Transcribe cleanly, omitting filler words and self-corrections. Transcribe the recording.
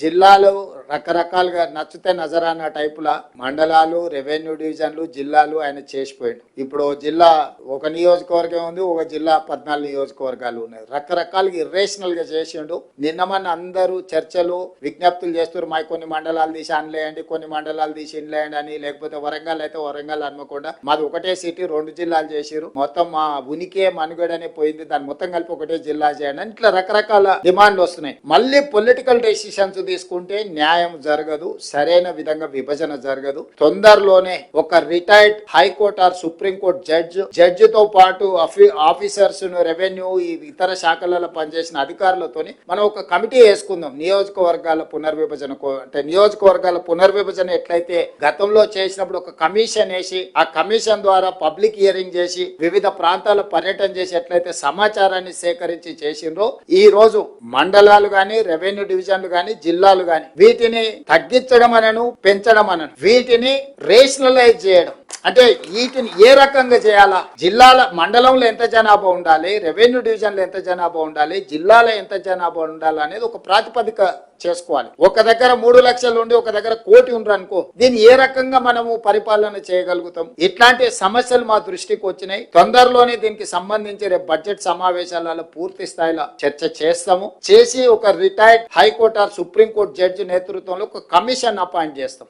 జిల్లాలు రకరకాలుగా నచ్చితే నజరానా టైపుల మండలాలు, రెవెన్యూ డివిజన్లు, జిల్లాలు ఆయన చేసిపోయాడు. ఇప్పుడు జిల్లా ఒక నియోజకవర్గం ఉంది, ఒక జిల్లా 14 నియోజకవర్గాలు ఉన్నాయి. రకరకాలుగా ఇర్రేషనల్ గా చేసిండు. నిన్నమన్న అందరూ చర్చలు విజ్ఞప్తులు చేస్తారు, మా కొన్ని మండలాలు తీసి అనలేయండి, కొన్ని మండలాలు తీసి ఇన్లేయండి అని. లేకపోతే వరంగల్ అయితే వరంగల్ అనుకోకుండా మాది ఒకటే సిటీ 2 జిల్లాలు చేసిరు, మొత్తం మా ఉనికే మనుగడనే పోయింది, దాన్ని మొత్తం కలిపి ఒకటే జిల్లా చేయండి అని ఇట్లా రకరకాల డిమాండ్లు వస్తున్నాయి. మళ్ళీ పొలిటికల్ డెసిషన్స్ తీసుకుంటే న్యాయం జరగదు, సరైన విధంగా విభజన జరగదు. తొందరలోనే ఒక retired high court or supreme court judge తో పాటు ఆఫీసర్స్, రెవెన్యూ, ఈ ఇతర శాఖలలో పనిచేసిన అధికారులతోని మనం ఒక కమిటీ వేసుకుందాం. నియోజకవర్గాల పునర్విభజన అంటే నియోజకవర్గాల పునర్విభజన ఎట్లయితే గతంలో చేసినప్పుడు ఒక కమిషన్ వేసి, ఆ కమిషన్ ద్వారా పబ్లిక్ హియరింగ్ చేసి వివిధ ప్రాంతాల పర్యటన చేసి ఎట్లయితే సమాచారాన్ని సేకరించి చేసిండ్రో, ఈ రోజు మండలాలు గాని, రెవెన్యూ డివిజన్లు గాని, జిల్లాలు గాని వీటిని తగ్గించడం అనను, పెంచడం అనను, వీటిని రేషనలైజ్ చేయడం. అంటే వీటిని ఏ రకంగా చేయాలా, జిల్లాల మండలంలో ఎంత జనాభా ఉండాలి, రెవెన్యూ డివిజన్లో ఎంత జనాభా ఉండాలి, జిల్లాలో ఎంత జనాభా ఉండాలి అనేది ఒక ప్రాతిపదిక చేసుకోవాలి. ఒక దగ్గర 3 లక్షలు ఉండి ఒక దగ్గర 1 కోటి ఉండరనుకో, దీన్ని ఏ రకంగా మనము పరిపాలన చేయగలుగుతాం? ఇట్లాంటి సమస్యలు మా దృష్టికి వచ్చినాయి. తొందరలోనే దీనికి సంబంధించి రేపు బడ్జెట్ సమావేశాలలో పూర్తి స్థాయిలో చర్చ చేస్తాము. చేసి ఒక retired high court or supreme court judge నేతృత్వంలో ఒక కమిషన్ అపాయింట్ చేస్తాం.